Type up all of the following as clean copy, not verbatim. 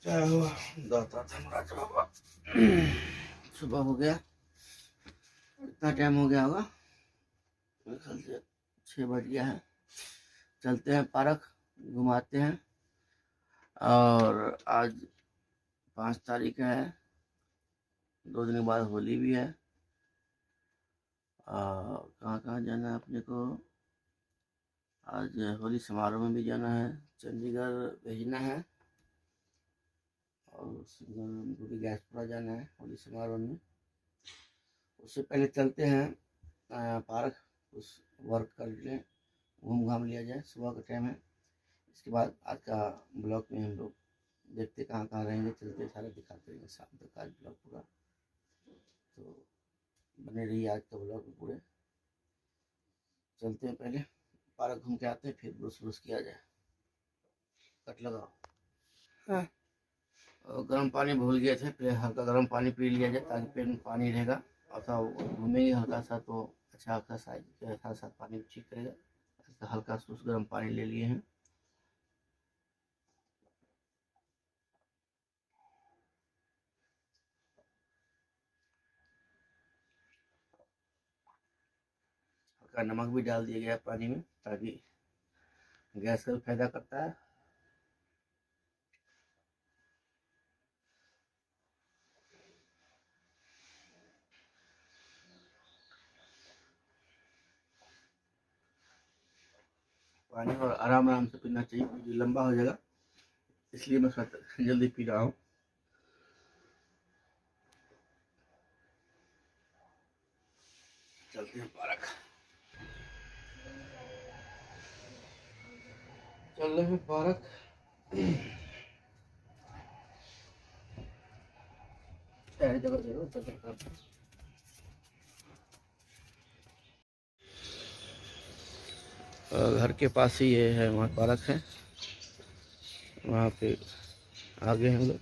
क्या हुआ? दाता था महाराज बाबा। सुबह हो गया, इतना टाइम हो गया होगा, मेरे ख्याल से 6 बज गया है। चलते हैं पार्क, घुमाते हैं। और आज 5 तारीख है, 2 दिन के बाद होली भी है। कहाँ कहाँ जाना है अपने को? आज होली समारोह में भी जाना है, चंडीगढ़ भेजना है, और उनको भी गैसपुरा जाना है होली समारोह में। उससे पहले चलते हैं पार्क, कुछ वर्क कर लें, घूम घाम लिया जाए, सुबह का टाइम है। इसके बाद आज का ब्लॉग में हम लोग देखते कहाँ कहाँ रहेंगे, चलते सारे दिखाते रहेंगे शाम तक आज ब्लॉग पूरा। तो बने रहिए आज का ब्लॉग में पूरे। चलते हैं, पहले पार्क घूम के आते हैं, फिर ब्रुश ब्रुश किया जाए। कट लगाओ। हाँ, और गर्म पानी भूल गए थे, पहले हल्का गर्म पानी पी लिया जाए ताकि पेट में पानी रहेगा। और घूमेंगे हल्का सा तो अच्छा एक्सरसाइज के साथ साथ पानी भी ठीक रहेगा। हल्का सा गर्म पानी ले लिए हैं। हल्का नमक भी डाल दिया गया पानी में ताकि गैस का भी फायदा करता है। पानी और आराम आराम से पीना चाहिए, क्योंकि लंबा हो जाएगा, इसलिए मैं जल्दी पी रहा हूँ। चलते हैं पार्क, चल रहे हैं पार्क। जगह जरूर घर के पास ही ये है, वहाँ पार्क है, वहाँ पे आगे हम लोग।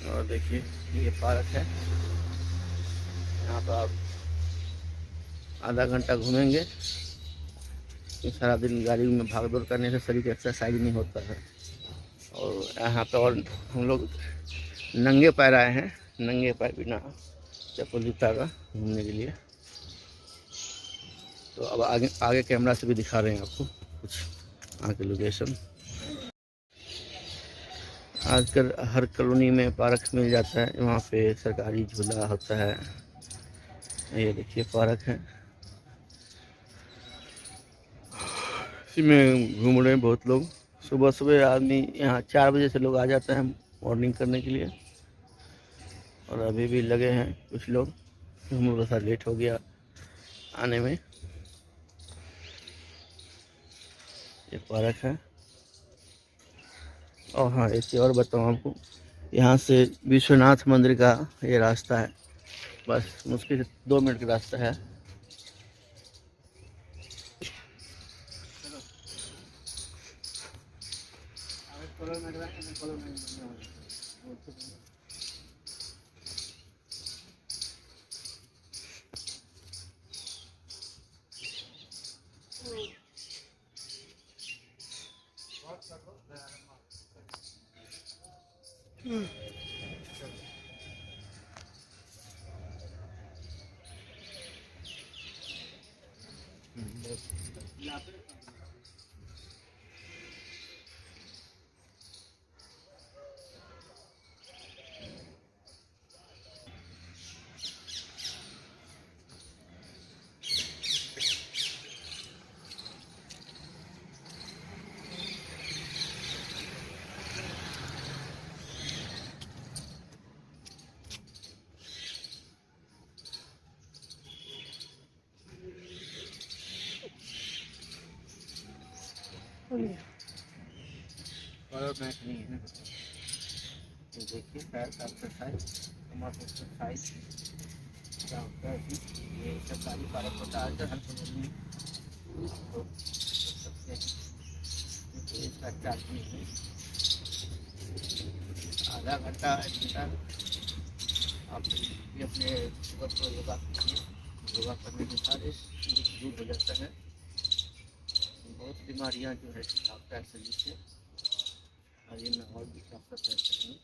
और देखिए ये पार्क है, यहाँ पर आप आधा घंटा घूमेंगे। सारा दिन गाड़ी में भाग दौड़ करने से शरीर का एक्सरसाइज नहीं होता है। और यहाँ पे और हम लोग नंगे पैर आए हैं, नंगे पैर बिना चप्पल जूता का घूमने के लिए। तो अब आगे आगे कैमरा से भी दिखा रहे हैं आपको कुछ यहाँ के लोकेशन। आजकल हर कॉलोनी में पार्क मिल जाता है, वहाँ पे सरकारी झूला होता है। ये देखिए पार्क है, इसी में घूम रहे हैं बहुत लोग। सुबह सुबह आदमी यहाँ 4 बजे से लोग आ जाते हैं मॉर्निंग करने के लिए, और अभी भी लगे हैं कुछ लोग। हम लोग थोड़ा लेट हो गया आने में। ये पार्क है। और हाँ, एक चीज़ और बताऊँ आपको, यहाँ से विश्वनाथ मंदिर का ये रास्ता है, बस मुश्किल से 2 मिनट का रास्ता है। नहीं है, तो देखिए एक्सरसाइज क्या होता है। ये सरकारी पार्क होता है हर जगह में, तो सकते हैं इसका चार्ज नहीं है। आधा घंटा 1 घंटा आप भी अपने सुबह को योगा कीजिए। योगा करने के साथ दूर हो जाता है, बहुत बीमारियां जो है भागता है शरीर से, और ये माहौल भी ताकत है शरीर में।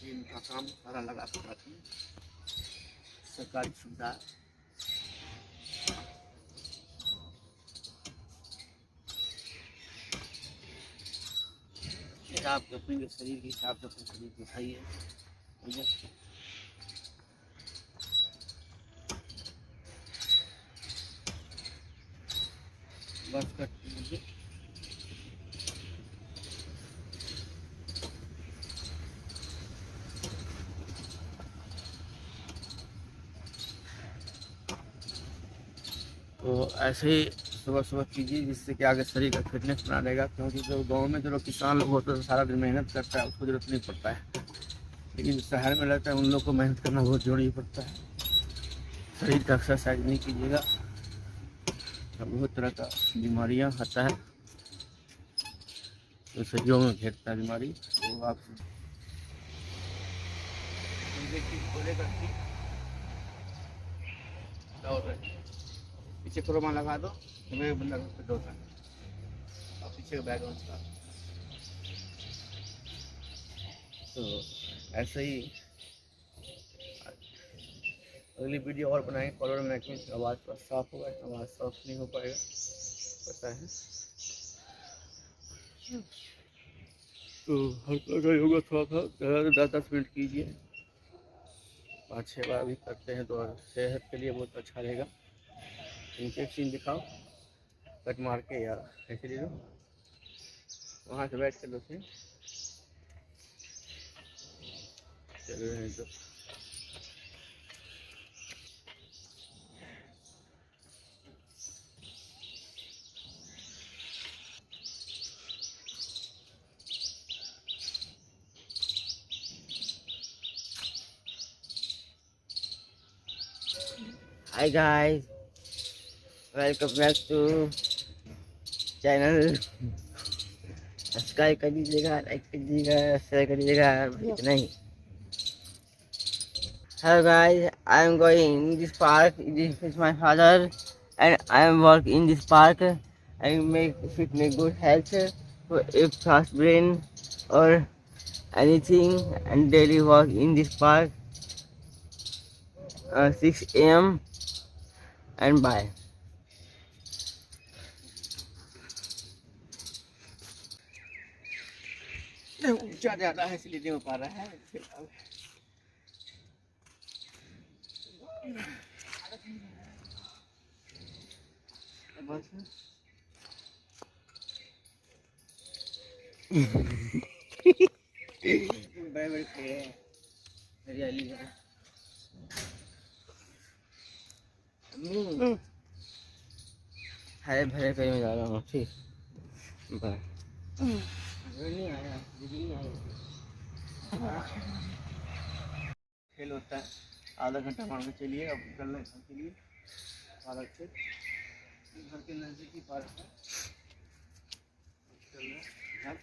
इनका काम सारा लगा कर रखते हैं, सरकारी सुविधा। आप अपने शरीर के हिसाब से अपने शरीर को उठाइए, ठीक है। बस कट लीजिए। तो ऐसे ही सुबह सुबह कीजिए, जिससे कि आगे शरीर का फिटनेस बना रहेगा। क्योंकि जो गांव में जो लोग किसान लोग होते हैं सारा दिन मेहनत करता है, उसको जरूरत नहीं पड़ता है, लेकिन शहर में रहता है उन लोग को मेहनत करना बहुत जरूरी पड़ता है। शरीर का एक्सरसाइज नहीं कीजिएगा तो बहुत तरह का बीमारियां आता है, तो शरीरों में घेरता है बीमारी। तो आप पीछे क्रोमा लगा दो, मेरे बंदा फिट होता है, और पीछे का बैकग्राउंड का। तो ऐसे ही अगली वीडियो और बनाएंगे कॉलर में कि आवाज़ थोड़ा साफ होगा, आवाज़ साफ नहीं हो पाएगा, पता है। तो हल्का का योगा थोड़ा सा ज़्यादा 10-10 मिनट कीजिए, 5-6 बार भी करते हैं तो सेहत के लिए बहुत अच्छा रहेगा। इनके सीन दिखाओ, कट मार के या ऐसे ले लो, वहाँ से बैठ कर लो फिर चल रहे हैं। तो hi guys, welcome back to channel. Subscribe कर दीजिएगा, लाइक कर दीजिएगा, शेयर कर दीजिएगा, इतना ही। Hello guys, I am going in this park. This is my father, and I am work in this park. I make fit me good health for a fast brain or anything, and daily walk in this park 6 a.m. and bye. ऊंचा ज़्यादा है इसलिए नहीं हो पा रहा है। बस बड़े बड़े पेड़ हैं, हरियाली है। हरे भरे पेड़ में जा रहा हूँ, ठीक बाय। नहीं आया, नहीं आया। खेल होता है, आधा घंटा मान के चलिए। अब निकल रहे घर के लिए, पार्क से, घर के नज़दीकी पार्क है, चल रहे हैं।